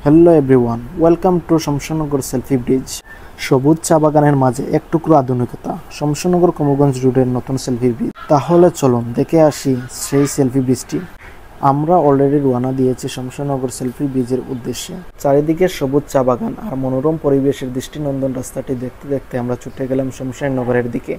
Hello everyone, welcome to Shamshernagar selfie bridge. সবুজ চা বাগানের মাঝে এক টুকরো আধুনিকতা, শমশেরনগর কমলগঞ্জ রোডের নতুন সেলফি ব্রিজ। তাহলে চলুন দেখে আসি সেই সেলফি ব্রিজটি। আমরা অলরেডি রওনা দিয়েছি শমশেরনগর সেলফি ব্রিজের উদ্দেশ্যে। চারিদিকে সবুজ চা বাগান আর মনোরম পরিবেশের দৃষ্টিনন্দন রাস্তাটি দেখতে দেখতে আমরা ছুটে গেলাম শমশেরনগরের দিকে।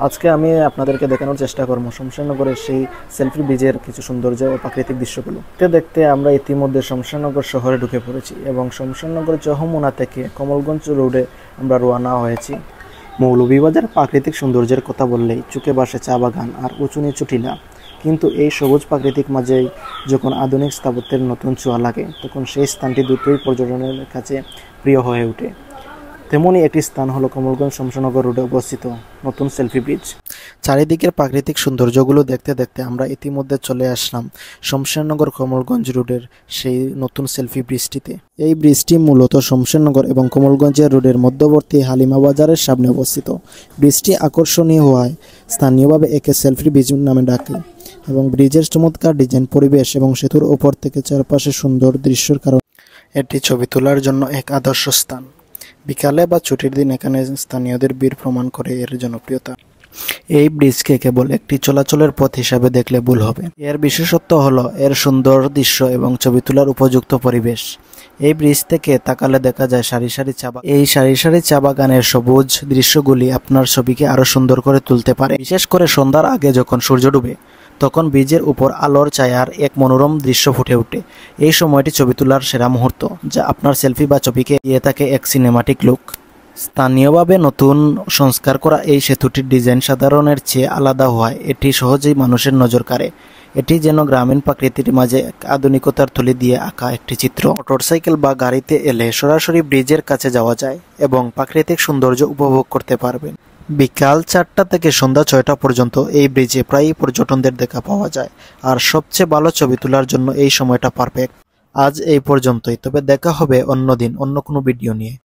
আজকে আমি আপনাদেরকে দেখানোর চেষ্টা করবো শমশেরনগরের সেই সেলফি ব্রিজের কিছু সৌন্দর্য ও প্রাকৃতিক দৃশ্যগুলো। দেখতে আমরা ইতিমধ্যে শমশেরনগর শহরে ঢুকে পড়েছি এবং শমশেরনগর যমুনা থেকে কমলগঞ্জ রোডে আমরা রওনা হয়েছি। মৌলভীবাজার প্রাকৃতিক সৌন্দর্যের কথা বললেই চোখে ভাসে চা বাগান আর উঁচু নিচু টিলা, কিন্তু এই সবুজ প্রাকৃতিক মাঝেই যখন আধুনিক স্থাপত্যের নতুন ছোঁয়া লাগে তখন সেই স্থানটি দ্রুতই পর্যটনের কাছে প্রিয় হয়ে ওঠে। তেমনই একটি স্থান হলো কমলগঞ্জ শমশেরনগর রোডে অবস্থিত নতুন সেলফি ব্রিজ। চারিদিকের প্রাকৃতিক সৌন্দর্যগুলো দেখতে দেখতে আমরা ইতিমধ্যে চলে আসলাম শমশেরনগর কমলগঞ্জ রোডের সেই নতুন সেলফি ব্রিজটিতে। এই ব্রিজটি মূলত শমশেরনগর এবং কমলগঞ্জের রোডের মধ্যবর্তী হালিমা বাজারের সামনে অবস্থিত। ব্রিজটি আকর্ষণীয় হওয়ায় স্থানীয়ভাবে একে সেলফি ব্রিজ নামে ডাকে এবং ব্রিজের চমৎকার ডিজাইন, পরিবেশ এবং সেতুর ওপর থেকে চারপাশে সুন্দর দৃশ্যের কারণে এটি ছবি তোলার জন্য এক আদর্শ স্থান। বিকালে বা ছুটির দিন এখানে স্থানীয়দের ভিড় প্রমাণ করে এর জনপ্রিয়তা। এই ব্রিজকে কেবল একটি চলাচলের পথ হিসাবে দেখলে ভুল হবে। এর বিশেষত্ব হলো এর সুন্দর দৃশ্য এবং ছবি তোলার উপযুক্ত পরিবেশ। এই ব্রিজ থেকে তাকালে দেখা যায় সারি সারি চা বাগান। এই সারি সারি চা বাগানের সবুজ দৃশ্যগুলি আপনার ছবিকে আরো সুন্দর করে তুলতে পারে। বিশেষ করে সন্ধ্যার আগে যখন সূর্য ডুবে তখন ব্রিজের উপর আলোর ছায়ার এক মনোরম দৃশ্য ফুটে ওঠে। এই সময়টি ছবি তোলার সেরা মুহূর্ত, যা আপনার সেলফি বা ছবিকে দিয়ে থাকে এক সিনেমাটিক লুক। স্থানীয়ভাবে নতুন সংস্কার করা এই সেতুটির ডিজাইন সাধারণের চেয়ে আলাদা হওয়ায় এটি সহজেই মানুষের নজর কাড়ে। এটি যেন গ্রামীণ প্রকৃতির মাঝে আধুনিকতার তুলি দিয়ে আঁকা একটি চিত্র। মোটরসাইকেল বা গাড়িতে এলে সরাসরি ব্রিজের কাছে যাওয়া যায় এবং প্রাকৃতিক সৌন্দর্য উপভোগ করতে পারবেন। বিকাল 4টা থেকে সন্ধ্যা 6টা পর্যন্ত এই ব্রিজে প্রায়ই পর্যটকদের দেখা পাওয়া যায়, আর সবচেয়ে ভালো ছবি তোলার জন্য এই সময়টা পারফেক্ট। আজ এই পর্যন্তই, তবে দেখা হবে অন্যদিন অন্য কোনো ভিডিও নিয়ে।